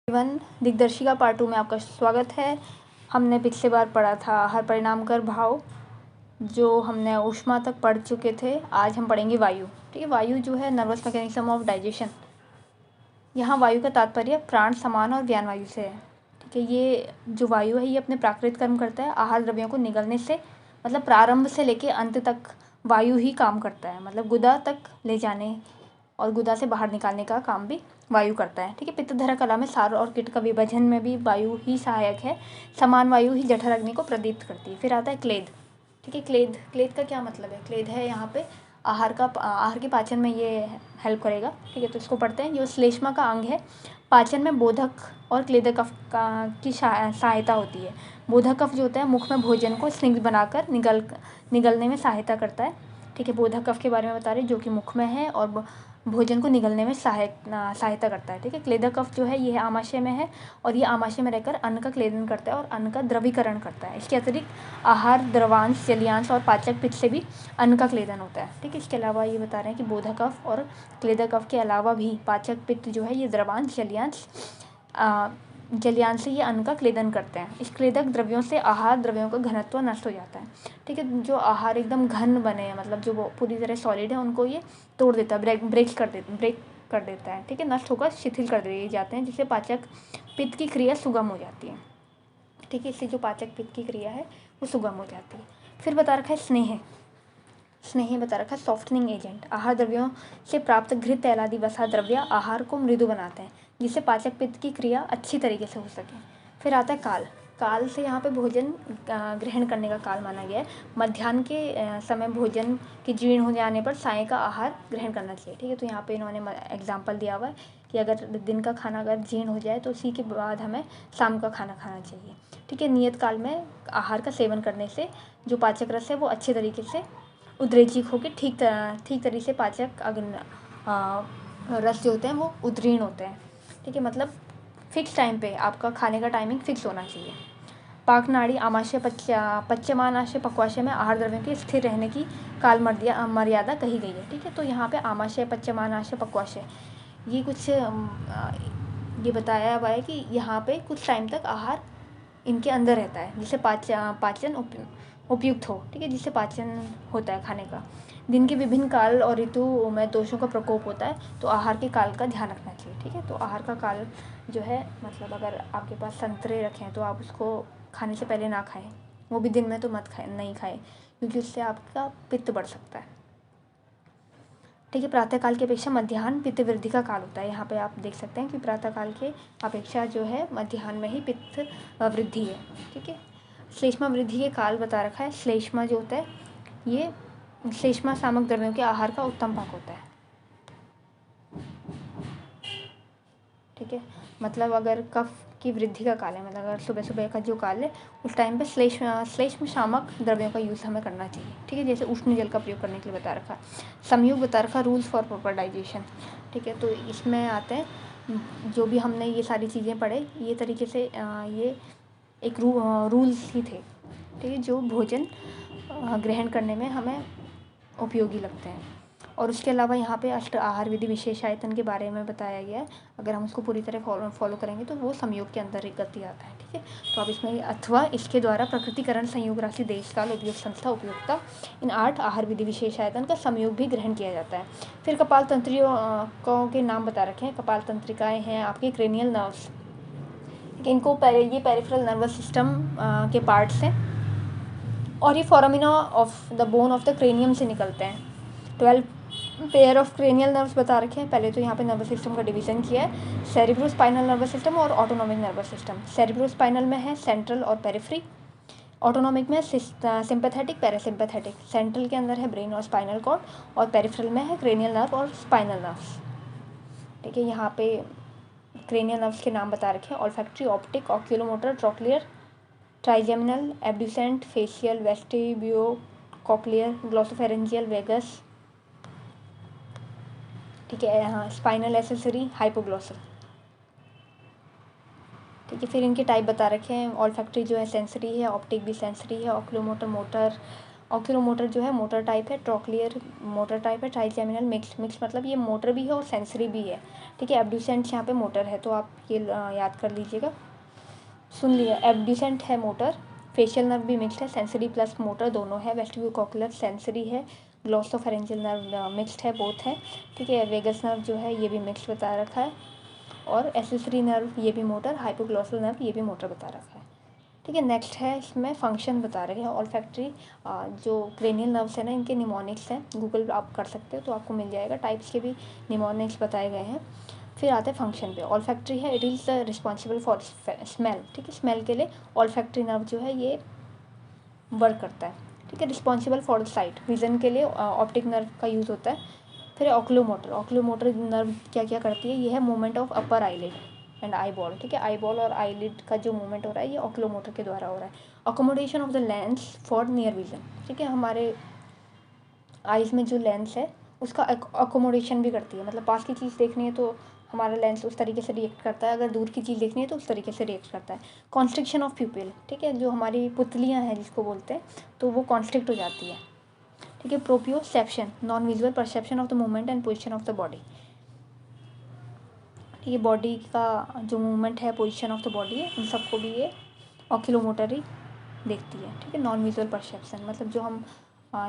एवं दिग्दर्शिका पार्ट 2 में आपका स्वागत है। हमने पिछले बार पढ़ा था आहार परिणाम कर भाव, जो हमने ऊष्मा तक पढ़ चुके थे। आज हम पढ़ेंगे वायु। ठीक है, वायु जो है नर्वस मैकेनिज्म ऑफ डाइजेशन। यहाँ वायु का तात्पर्य प्राण, समान और ज्ञान वायु से है। ठीक है, ये जो वायु है ये अपने प्राकृतिक कर्म करता है। आहार द्रव्यों को निगलने से मतलब प्रारंभ से लेके अंत तक वायु ही काम करता है। मतलब गुदा तक ले जाने और गुदा से बाहर निकालने का काम भी वायु करता है। ठीक है, पित्तधरा कला में सार और कीट का विभाजन में भी वायु ही सहायक है। समान वायु ही जठर अग्नि को प्रदीप्त करती है। फिर आता है क्लेद। ठीक है, क्लेद का क्या मतलब है? क्लेद है यहाँ पे आहार के पाचन में ये हेल्प करेगा। ठीक है, तो इसको पढ़ते हैं। ये श्लेष्मा का अंग है। पाचन में बोधक और क्लेदक की सहायता होती है। बोधक कफ जो होता है मुख में भोजन को स्निग्ध बनाकर निगलने में सहायता करता है। ठीक है, बोधक कफ के बारे में बता रहे हैं, जो कि मुख में है और भोजन को निगलने में सहायता करता है। ठीक है, क्लेदक कफ जो है ये आमाशय में है और ये आमाशय में रहकर अन्न का क्लेदन करता है और अन्न का द्रवीकरण करता है। इसके अतिरिक्त आहार द्रवांश, जलीयांश और पाचक पित्त से भी अन्न का क्लेदन होता है। ठीक है, इसके अलावा ये बता रहे हैं कि बोधक कफ और क्लेदक कफ के अलावा भी पाचक पित्त जो है ये द्रवांश, जलियांश से ये अन्न का क्लेदन करते हैं। इस क्लेदक द्रव्यों से आहार द्रव्यों का घनत्व नष्ट हो जाता है। ठीक है, जो आहार एकदम घन बने हैं, मतलब जो वो पूरी तरह सॉलिड है, उनको ये तोड़ देता है, ब्रेक कर देता है। ठीक है, नष्ट होकर शिथिल कर दिए जाते हैं, जिससे पाचक पित्त की क्रिया सुगम हो जाती है। ठीक है, इससे जो पाचक पित्त की क्रिया है वो सुगम हो जाती है। फिर बता रखा है स्नेह बता रखा है सॉफ्टनिंग एजेंट। आहार द्रव्यों से प्राप्त घृत, तैलादि वसा द्रव्य आहार को मृदु बनाते हैं, जिससे पाचक पित्त की क्रिया अच्छी तरीके से हो सके। फिर आता है काल से यहाँ पे भोजन ग्रहण करने का काल माना गया है। मध्याह्न के समय भोजन के जीर्ण हो जाने पर साय का आहार ग्रहण करना चाहिए। ठीक है, तो यहाँ पे इन्होंने एग्जाम्पल दिया हुआ है कि अगर दिन का खाना अगर जीर्ण हो जाए तो उसी के बाद हमें शाम का खाना खाना चाहिए। ठीक है, नियत काल में आहार का सेवन करने से जो पाचक रस है वो अच्छे तरीके से उद्रेजित होकर ठीक तरीके से पाचक रस जो होते हैं वो उद्रीर्ण होते हैं। ठीक है, मतलब फिक्स टाइम पे आपका खाने का टाइमिंग फिक्स होना चाहिए। पाक नाड़ी, आमाशय, पश्चिमानाशय, पक्वाशय में आहार द्रव्यों के स्थिर रहने की काल मर्यादा कही गई है। ठीक है, तो यहाँ पे आमाशय, पश्चिमानाशय, पक्वाशय ये कुछ ये बताया हुआ है कि यहाँ पे कुछ टाइम तक आहार इनके अंदर रहता है, जिससे पाचन उपयुक्त हो। ठीक है, जिससे पाचन होता है खाने का। दिन के विभिन्न काल और ऋतु में दोषों का प्रकोप होता है, तो आहार के काल का ध्यान रखना चाहिए। ठीक है, तो आहार का काल जो है मतलब अगर आपके पास संतरे रखें तो आप उसको खाने से पहले ना खाएं, वो भी दिन में तो नहीं खाएं, क्योंकि उससे आपका पित्त बढ़ सकता है। ठीक है, प्रातःकाल की अपेक्षा मध्याह्न पित्त वृद्धि का काल होता है। यहाँ पे आप देख सकते हैं कि प्रातःकाल के अपेक्षा जो है मध्याह्न में ही पित्त वृद्धि है। ठीक है, श्लेष्मा वृद्धि के काल बता रखा है। श्लेष्मा जो होता है ये श्लेष्मा सामक द्रव्यों के आहार का उत्तम पाक होता है। ठीक है, मतलब अगर कफ की वृद्धि का काल है, मतलब अगर सुबह सुबह का जो काल है उस टाइम पे श्लेष्म शामक द्रव्यों का यूज़ हमें करना चाहिए। ठीक है, जैसे उष्ण जल का प्रयोग करने के लिए बता रखा। संयोग बता रखा, रूल्स फॉर प्रॉपर डाइजेशन। ठीक है, तो इसमें आते हैं जो भी हमने ये सारी चीज़ें पढ़े, ये तरीके से ये एक रूल्स ही थे। ठीक है, जो भोजन ग्रहण करने में हमें उपयोगी लगते हैं। और उसके अलावा यहाँ पे अष्ट आहार विधि विशेषायतन के बारे में बताया गया है। अगर हम उसको पूरी तरह फॉलो करेंगे तो वो संयोग के अंदर एक गति आता है। ठीक है, तो अब इसमें अथवा इसके द्वारा प्रकृतिकरण, संयोग राशि, देश काल, उपयोग संस्था, उपयोगिता, इन 8 आहार विधि विशेषायतन का संयोग भी ग्रहण किया जाता है। फिर कपाल तंत्रियों के नाम बता रखे हैं। कपाल तंत्रिकाएँ हैं आपके क्रेनियल नर्व्स, इनको ये पेरिफेरल नर्वस सिस्टम के पार्ट्स हैं और ये foramina of the bone of the cranium से निकलते हैं। 12 पेयर ऑफ क्रेनियल नर्व्स बता रखे हैं। पहले तो यहाँ पे नर्वस सिस्टम का डिवीजन किया है, सेरिब्रोस्पाइनल नर्वस सिस्टम और ऑटोनॉमिक नर्वस सिस्टम। सेरिब्रोस्पाइनल में है सेंट्रल और पेरिफेरी, ऑटोनॉमिक में सिंपैथेटिक, पैरासिम्पैथेटिक। सेंट्रल के अंदर है ब्रेन और स्पाइनल कॉर्ड और पेरिफेरल में है क्रेनियल नर्व और स्पाइनल नर्व्स। ठीक है, यहाँ पे क्रेनियल नर्व्स के नाम बता रखे हैं। Olfactory, optic, oculomotor, trochlear, trigeminal, abducent, facial, vestibulocochlear, glossopharyngeal, vagus. ठीक है, हाँ, स्पाइनल एसेसरी, हाइपोग्लॉसल। ठीक है, फिर इनके टाइप बता रखे हैं। ऑल्फैक्टरी जो है सेंसरी है, ऑप्टिक भी सेंसरी है, ऑक्यूलोमोटर मोटर ऑक्यूलोमोटर जो है मोटर टाइप है, ट्रोक्लियर मोटर टाइप है, ट्राइजेमिनल मिक्स मतलब ये मोटर भी है और सेंसरी भी है, ठीक है। एब्ड्यूसेंट यहाँ पे मोटर है, तो आप ये याद कर लीजिएगा, सुन लिया। एब्ड्यूसेंट है मोटर, फेशियल नर्व भी मिक्स्ड है, सेंसरी प्लस मोटर दोनों है, वेस्टिब्यूलोकॉक्युलर सेंसरी है, ग्लॉसोफेरेंजियल नर्व मिक्स्ड है, बोथ है, ठीक है। वेगस नर्व जो है ये भी मिक्स्ड बता रखा है, और एसेसरी नर्व ये भी मोटर, हाइपोग्लॉसल नर्व ये भी मोटर बता रखा है, ठीक है। नेक्स्ट है, इसमें फंक्शन बता रहे हैं। ऑल्फैक्टरी जो क्रेनियल नर्व्स है ना, इनके निमोनिक्स हैं, गूगल आप कर सकते हो तो आपको मिल जाएगा, टाइप्स के भी निमोनिक्स बताए गए हैं। फिर आते हैं फंक्शन पे। ऑल्फैक्टरी है, it is responsible for smell, ठीक है। स्मेल के लिए ऑल्फैक्टरी नर्व जो है ये वर्क करता है, ठीक है। रिस्पॉन्सिबल फॉर साइट, विजन के लिए ऑप्टिक नर्व का यूज़ होता है। फिर ऑक्यूलोमोटर, ऑक्यूलोमोटर नर्व क्या क्या करती है, ये है movement of upper eyelid and eye ball, ठीक है। आई बॉल और आईलिड का जो मूवमेंट हो रहा है ये ऑक्यूलोमोटर के द्वारा हो रहा है। Accommodation of the lens for near vision, ठीक है। हमारे आइज़ में जो लेंस है उसका अकोमोडेशन भी करती है, मतलब पास की चीज़ देखनी है तो हमारा लेंस उस तरीके से रिएक्ट करता है, अगर दूर की चीज़ देखनी है तो उस तरीके से रिएक्ट करता है। कॉन्स्ट्रिक्शन ऑफ प्यूपिल, ठीक है, जो हमारी पुतलियाँ हैं जिसको बोलते हैं, तो वो कॉन्स्ट्रिक्ट हो जाती है, ठीक है। Proprioception, non visual perception of the movement and position of the body, ठीक है। बॉडी का जो मूवमेंट है, पोजिशन ऑफ द बॉडी है, इन सबको भी ये ऑक्यूलोमोटर ही देखती है, ठीक है। नॉन विजुअल परसेप्शन मतलब जो हम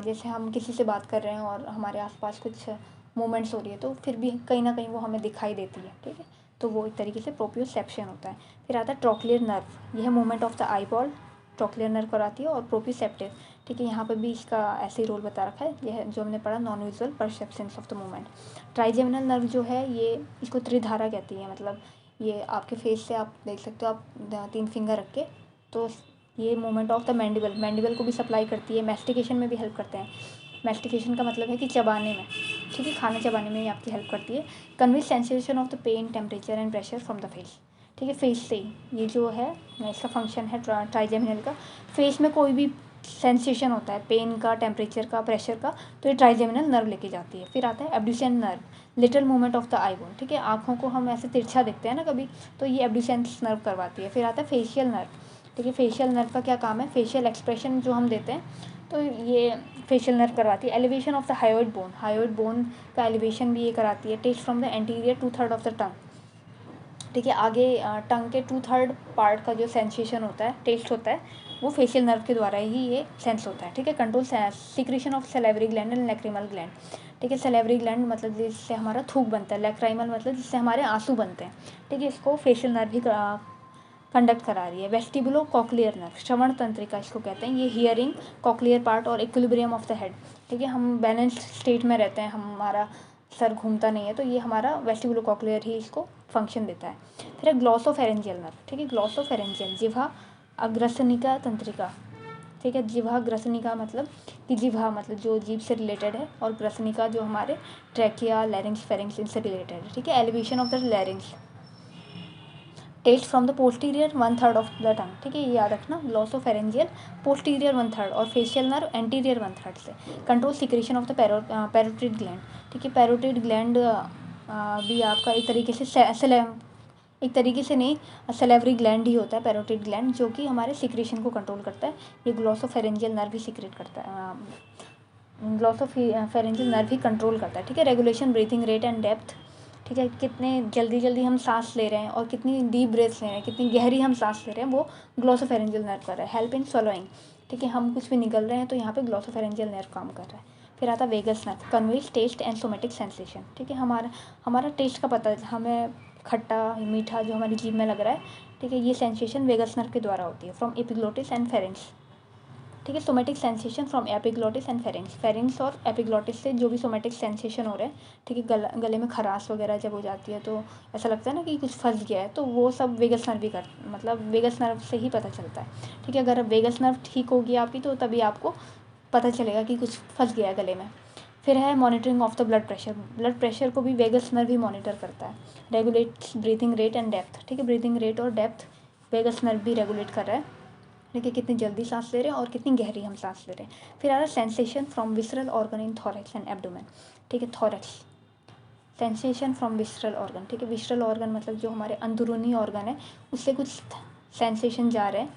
जैसे हम किसी से बात कर रहे हैं और हमारे आसपास कुछ मूवमेंट्स हो रही है तो फिर भी कहीं ना कहीं वो हमें दिखाई देती है, ठीक है। तो वो एक तरीके से प्रोप्रियोसेप्शन होता है। फिर आता है ट्रोक्लियर नर्व, यह movement of the eye ball trochlear nerve कराती है, और प्रोप्रियोसेप्टिव, ठीक है। यहाँ पे भी इसका ऐसे ही रोल बता रखा है, यह जो हमने पढ़ा non visual perception of the movement. Trigeminal nerve जो है ये, इसको त्रिधारा कहती है, मतलब ये आपके फेस से आप देख सकते हो, आप 3 फिंगर रख के, तो ये मूवमेंट ऑफ द मैंडिबल को भी सप्लाई करती है, मैस्टिकेशन में भी हेल्प करते हैं। मैस्टिकेशन का मतलब है कि चबाने में, ठीक है, खाना चबाने में ये आपकी हेल्प करती है। Convey sensation of the pain, temperature and pressure from the face, ठीक है। फेस से ही ये जो है इसका फंक्शन है ट्राइजेमिनल का, फेस में कोई भी सेंसेशन होता है, पेन का, टेम्परेचर का, प्रेशर का, तो ये ट्राइजेमिनल नर्व लेके जाती है। फिर आता है abducent nerve, little movement of the I bone, ठीक है। आँखों को हम ऐसे तिरछा देखते हैं ना कभी, तो ये एब्ड्यूसेंट नर्व करवाती है। फिर आता है फेशियल नर्व, ठीक है। फेशियल नर्व का क्या काम है, फेशियल एक्सप्रेशन जो हम देते हैं, तो ये फेशियल नर्व करवाती है। Elevation of the hyoid bone का एलिवेशन भी ये कराती है। Taste from the anterior 2/3 of the tongue, ठीक है। आगे टंग के 2/3 पार्ट का जो सेंसेशन होता है, टेस्ट होता है, वो फेशियल नर्व के द्वारा ही ये सेंस होता है, ठीक है। Control secretion of salivary gland and lacrimal gland, ठीक है। सैलिवरी ग्लैंड मतलब जिससे हमारा थूक बनता है, लैक्राइमल मतलब जिससे हमारे आंसू बनते हैं, ठीक है। इसको फेशियल नर्व ही कंडक्ट करा रही है। वेस्टिबुलो कॉक्लियर नर्व, श्रवण तंत्रिका इसको कहते हैं, ये हियरिंग, कॉक्लियर पार्ट और इक्विलिब्रियम ऑफ द हेड, ठीक है। हम बैलेंस्ड स्टेट में रहते हैं, हमारा सर घूमता नहीं है, तो ये हमारा वेस्टिबुलो कॉक्लियर ही इसको फंक्शन देता है। फिर है ग्लॉसोफेरेंजियल नर्व, ठीक है। ग्लॉसोफेरेंजियल, जिह्वा अग्रसनिका तंत्रिका, ठीक है। जिह्वा ग्रसनिका मतलब कि जिह्वा मतलब जो जीभ से रिलेटेड है, और ग्रसनिका जो हमारे ट्रैकिया, लैरिंग्स, फेरिंग्स इनसे रिलेटेड है, ठीक है। Elevation of the larynx, taste from the posterior 1/3 of the tongue, ठीक है, ये याद रखना। ग्लॉसोफेरेंजियल पोस्टीरियर 1/3 और फेशियल नर्व एंटीरियर 1/3 से। Control secretion of the parotid gland, ठीक है। पैरोटिड ग्लैंड भी आपका एक तरीके से एक तरीके से नहीं, सेलेवरी ग्लैंड ही होता है पैरोटिड ग्लैंड, जो कि हमारे सिक्रीशन को कंट्रोल करता है। ये ग्लॉसोफेरेंजियल नर्व ही सिक्रेट करता है, ग्लॉसोफेरेंजियल नर्व ही कंट्रोल करता है, ठीक है। Regulation breathing rate and depth, ठीक है, कितने जल्दी जल्दी हम सांस ले रहे हैं और कितनी डीप ब्रेथ्स ले रहे हैं, कितनी गहरी हम सांस ले रहे हैं, वो ग्लॉसोफेरेंजियल नर्व कर रहा है। हेल्प इन स्वलोइंग, ठीक है, हम कुछ भी निगल रहे हैं तो यहाँ पे ग्लॉसोफेरेंजियल नर्व काम कर रहा है। फिर आता है vagus nerve, conveys taste and somatic sensation, ठीक है। हमारा टेस्ट का पता, हमें खट्टा मीठा जो हमारी जीभ में लग रहा है, ठीक है, ये सेंसेशन वेगस नर्व के द्वारा होती है। फ्रॉम एपिग्लोटिस एंड फेरेंक्स, ठीक है। Somatic sensation from epiglottis and pharynx, pharynx और एपिग्लोटिस से जो भी सोमेटिक सेंसेशन हो रहे हैं, ठीक है। गले में खराश वगैरह जब हो जाती है तो ऐसा लगता है ना कि कुछ फंस गया है, तो वो सब वेगस नर्व भी मतलब वेगस नर्व से ही पता चलता है, ठीक है। अगर वेगस नर्व ठीक होगी आपकी तो तभी आपको पता चलेगा कि कुछ फंस गया है गले में। फिर है monitoring of the blood pressure को भी वेगस नर्व ही मॉनिटर करता है। Regulates breathing rate and depth, ठीक है। ब्रीथिंग रेट और डेप्थ वेगस नर्व भी रेगुलेट कर रहा है, ठीक है, कितनी जल्दी सांस ले रहे हैं और कितनी गहरी हम सांस ले रहे हैं। फिर आ रहा है sensation from visceral organ in thorax and abdomen, ठीक है। Thorax, sensation from visceral organ, ठीक है। विसरल ऑर्गन मतलब जो हमारे अंदरूनी ऑर्गन है, उससे कुछ सेंसेशन जा रहे हैं,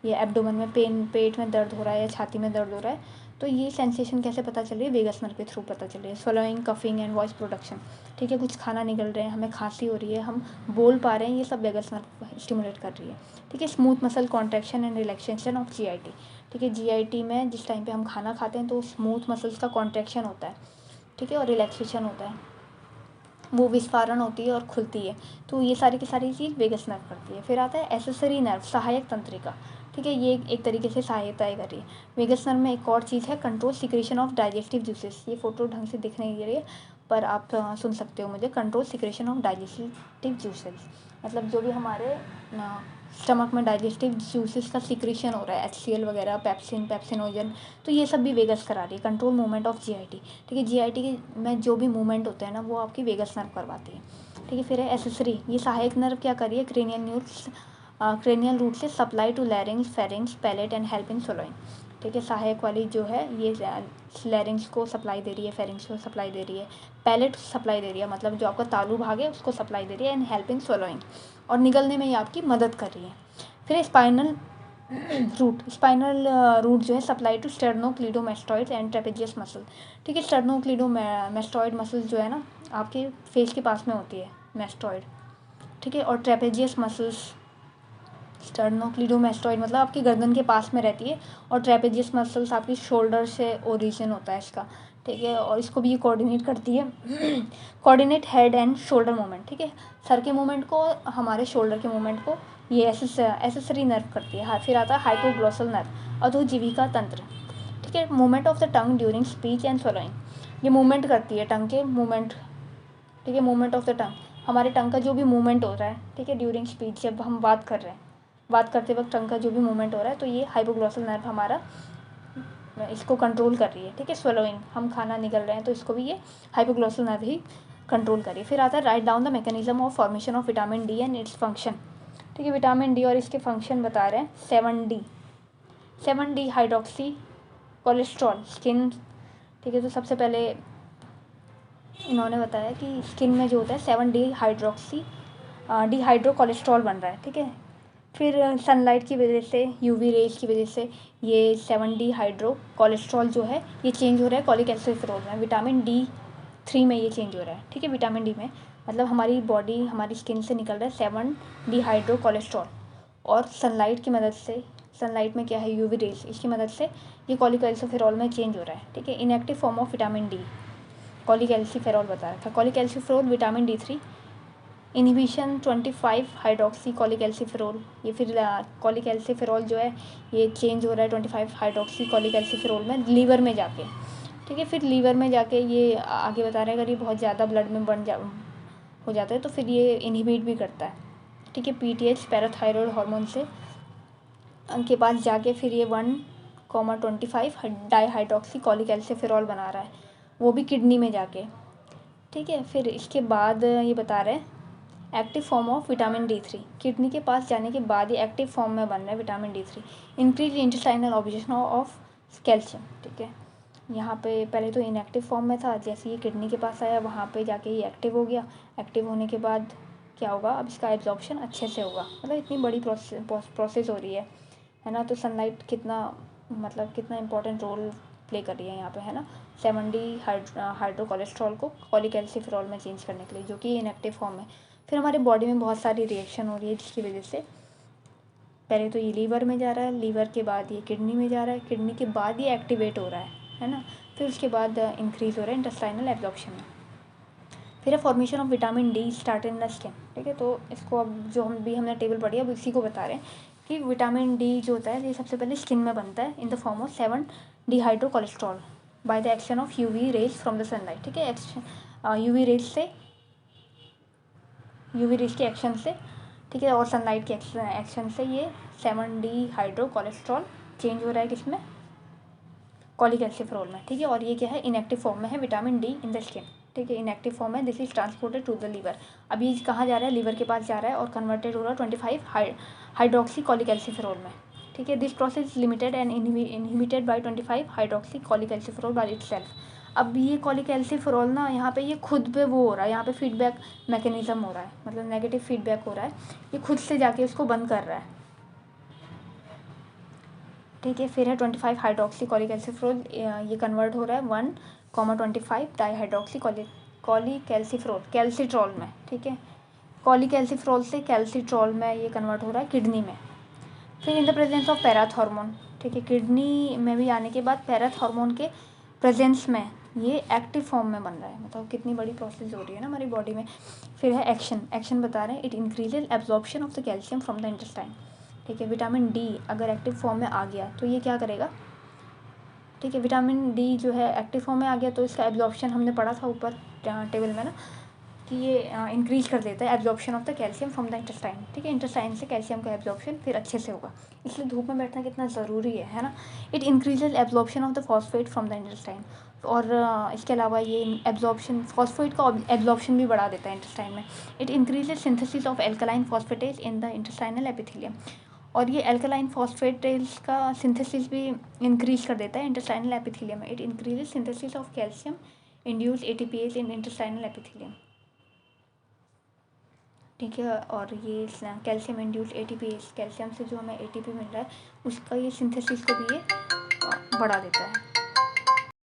ये एब्डोमेन में पेट में दर्द हो रहा है या छाती में दर्द हो रहा है, तो ये सेंसेशन कैसे पता चल रही है, वेगस नर्व के थ्रू पता चल रही है। स्वलोइंग, कफिंग एंड वॉइस प्रोडक्शन, ठीक है, कुछ खाना निकल रहे हैं, हमें खांसी हो रही है, हम बोल पा रहे हैं, ये सब वेगस नर्व स्टिमुलेट कर रही है, ठीक है। Smooth muscle contraction and relaxation of GIT, ठीक है, GIT में जिस टाइम पे हम खाना खाते हैं तो स्मूथ मसल्स का कॉन्ट्रैक्शन होता है, ठीक है, और रिलैक्सेशन होता है, वो विस्फारण होती है और खुलती है। तो ये सारी की सारी चीज़ वेगस नर्व करती है। फिर आता है एक्सेसरी नर्व, सहायक तंत्रिका, ठीक है, ये एक तरीके से सहायता कर रही है। वेगस नर्व में एक और चीज़ है, control secretion of digestive juices. ये फोटो ढंग से दिख नहीं रही है पर आप सुन सकते हो मुझे। Control secretion of digestive juices मतलब जो भी हमारे स्टमक में डाइजेस्टिव जूसेस का सिक्रेशन हो रहा है, HCl वगैरह, पेप्सिन, पेप्सिनोजन, तो ये सब भी वेगस करा रही है। कंट्रोल मूवमेंट ऑफ GIT, ठीक है, GIT के में जो भी मूवमेंट होते हैं ना वो आपकी वेगस नर्व करवाती है, ठीक है। फिर है एक्सेसरी, ये सहायक नर्व क्या करिए, क्रेनियल रूट से supply to larynx, pharynx, palate and help in swallowing, ठीक है। सहायक वाली जो है ये लैरिंग्स को सप्लाई दे रही है, फेरिंग्स को सप्लाई दे रही है, पैलेट सप्लाई दे रही है, मतलब जो आपका तालू भाग है उसको सप्लाई दे रही है, एंड हेल्प इन स्वलोइंग, और निगलने में ये आपकी मदद कर रही है। फिर स्पाइनल रूट जो है supply to sternocleidomastoid and trapezius muscle, ठीक है। स्टेर्नोक्लीडोमास्टोइड मसल जो है ना आपके फेस के पास में होती है, मास्टोइड, ठीक है, और ट्रेपेजियस मसल्स, स्टेर्नोक्लीडोमास्टोइड मतलब आपकी गर्दन के पास में रहती है, और ट्रेपेजियस मसल्स आपकी शोल्डर से ओरिजिन होता है इसका, ठीक है, और इसको भी ये कोऑर्डिनेट करती है। Coordinate head and shoulder movement, ठीक है, सर के मूवमेंट को, हमारे शोल्डर के मूवमेंट को ये एक्सेसरी नर्व करती है। फिर आता है हाइपोग्लोसल नर्व, अधोजीविका तंत्र, ठीक है, movement of the tongue during speech and swallowing, ये मूवमेंट करती है टंग के मूवमेंट, ठीक है, मूवमेंट ऑफ द टंग, हमारे टंग का जो भी मूवमेंट हो रहा है, ठीक है, ड्यूरिंग स्पीच, जब हम बात कर रहे हैं, बात करते वक्त टंग का जो भी मूवमेंट हो रहा है, तो ये हाइपोग्लोसल नर्व हमारा इसको कंट्रोल कर रही है, ठीक है। स्वलोइंग, हम खाना निकल रहे हैं तो इसको भी ये हाइपोग्लोसल नर्व ही कंट्रोल करिए। फिर आता है write down the mechanism of formation of vitamin D and its function, ठीक है, विटामिन डी और इसके फंक्शन बता रहे हैं। 7D हाइड्रोक्सी कोलेस्ट्रॉल स्किन, ठीक है, तो सबसे पहले इन्होंने बताया कि स्किन में जो होता है 7D हाइड्रोक्सी डिहाइड्रो कोलेस्ट्रॉल बन रहा है, ठीक है। फिर सनलाइट की वजह से, UV रेज की वजह से ये 7D हाइड्रो कोलेस्ट्रॉल जो है ये चेंज हो रहा है कॉलिकैल्सिफेरॉल में, विटामिन D3 में ये चेंज हो रहा है, ठीक है। विटामिन डी में मतलब हमारी बॉडी, हमारी स्किन से निकल रहा है 7D हाइड्रो कोलेस्ट्रॉल, और सनलाइट की मदद से, सनलाइट में क्या है, UV रेज, इसकी मदद से ये कॉलिकैल्सिफेरॉल में चेंज हो रहा है, ठीक है। Inactive form of vitamin D, cholecalciferol बता रखा, cholecalciferol vitamin D3, inhibition 25 hydroxy cholecalciferol, ये फिर कॉलिकैल्सिफेरॉल जो है ये चेंज हो रहा है 25 हाइड्रोक्सी कॉलिकैल्सिफेरॉल में लीवर में जाके, ठीक है। फिर लीवर में जाके ये आगे बता रहे हैं अगर ये बहुत ज़्यादा ब्लड में हो जाता है तो फिर ये इनहिबिट भी करता है, ठीक है, PTH पैराथायरॉयड हार्मोन से के पास जाके फिर ये 1,25 डाईहाइड्रोक्सी कॉलिकैल्सिफेरॉल बना रहा है, वो भी किडनी में जाके, ठीक है। फिर इसके बाद ये बता रहे हैं active form of vitamin D3, kidney के पास जाने के बाद ये एक्टिव फॉर्म में बन रहा है vitamin D3, increase intestinal observation of calcium, ठीक है। यहाँ पे पहले तो इनएक्टिव फॉर्म में था, जैसे ये किडनी के पास आया वहाँ पे जाके ये एक्टिव हो गया, एक्टिव होने के बाद क्या होगा, अब इसका एब्जॉर्प्शन अच्छे से होगा, मतलब इतनी बड़ी प्रोसेस हो रही है ना। तो सनलाइट कितना मतलब कितना इंपॉर्टेंट रोल प्ले कर रही है यहाँ पे, है ना, 7D हाइड्रो कोलेस्ट्रॉल को कॉलिकैल्सिफेरॉल में चेंज करने के लिए, जो कि इनएक्टिव फॉर्म है। फिर हमारे बॉडी में बहुत सारी रिएक्शन हो रही है जिसकी वजह से पहले तो ये लीवर में जा रहा है, लीवर के बाद ये किडनी में जा रहा है, किडनी के बाद ये एक्टिवेट हो रहा है ना, फिर उसके बाद इंक्रीज़ हो रहा है इंटेस्टाइनल एब्जॉर्प्शन में। फिर है formation of vitamin D start in the skin, ठीक है। तो इसको अब जो हमने टेबल पढ़ी अब इसी को बता रहे हैं कि विटामिन डी जो होता है ये सबसे पहले स्किन में बनता है in the form of 7D hydro cholesterol by the action of UV rays from the sunlight, ठीक है, UV रेज के एक्शन से, ठीक है, और सनलाइट के एक्शन से ये 7D हाइड्रो कोलेस्ट्रॉल चेंज हो रहा है किसमें, कॉलिकैल्सिफेरॉल में, ठीक है। और ये क्या है, इनएक्टिव फॉर्म में है vitamin D in the skin, ठीक है, इनएक्टिव फॉर्म है, this is transported to the liver, अब ये कहाँ जा रहा है, लीवर के पास जा रहा है और कन्वर्टेड हो रहा है 25 हाइड्रोक्सी कॉलिकैल्सिफेरॉल में, ठीक है। This process limited and inhibited by 25 hydroxy cholecalciferol by itself. अब ये कॉलिकैल्सिफेरॉल ना यहाँ पे ये खुद पे वो हो रहा है, यहाँ पे फीडबैक मैकेनिज्म हो रहा है, मतलब नेगेटिव फीडबैक हो रहा है, ये खुद से जाके उसको बंद कर रहा है, ठीक है। फिर है 25 हाइड्रोक्सी कॉलीकैल्सिफेरॉल, ये कन्वर्ट हो रहा है 1,25 डाईहाइड्रोक्सी कॉलीकैल्सिफेरॉल कैल्सिट्रॉल में। ठीक है, कॉलीकैल्सिफेरॉल से कैल्सिट्रॉल में ये कन्वर्ट हो रहा है किडनी में। फिर in the presence of पैराथ hormone, ठीक है, किडनी में भी आने के बाद पैराथ हार्मोन के प्रेजेंस में ये एक्टिव फॉर्म में बन रहा है। मतलब कितनी बड़ी प्रोसेस हो रही है ना हमारी बॉडी में। फिर है एक्शन बता रहे हैं, it increases absorption of the calcium from the intestine. ठीक है, विटामिन डी अगर एक्टिव फॉर्म में आ गया तो ये क्या करेगा, ठीक है, विटामिन डी जो है एक्टिव फॉर्म में आ गया तो इसका एब्जॉर्प्शन हमने पढ़ा था ऊपर टेबल में ना, कि ये इंक्रीज कर देता है absorption of the calcium from the intestine. ठीक है, इंटेस्टाइन से कैल्शियम का एब्जॉर्प्शन फिर अच्छे से होगा, इसलिए धूप में बैठना कितना ज़रूरी है ना। It increases absorption of the phosphate from the intestine, और इसके अलावा ये एब्जॉर्प्शन फॉस्फेट का एब्जॉर्प्शन भी बढ़ा देता है इंटेस्टाइन में। It increases synthesis of alkaline phosphatase in the intestinal epithelium, और ये एल्कलाइन फॉस्फेटेज का सिंथेसिस भी इंक्रीज कर देता है इंटेस्टाइनल एपिथेलियम में। It increases synthesis of calcium induce ATPase in intestinal epithelium. ठीक है, और ये कैल्शियम इंड्यूस एटीपी, कैल्शियम से जो हमें एटीपी मिल रहा है उसका ये सिंथेसिस को भी ये बढ़ा देता है।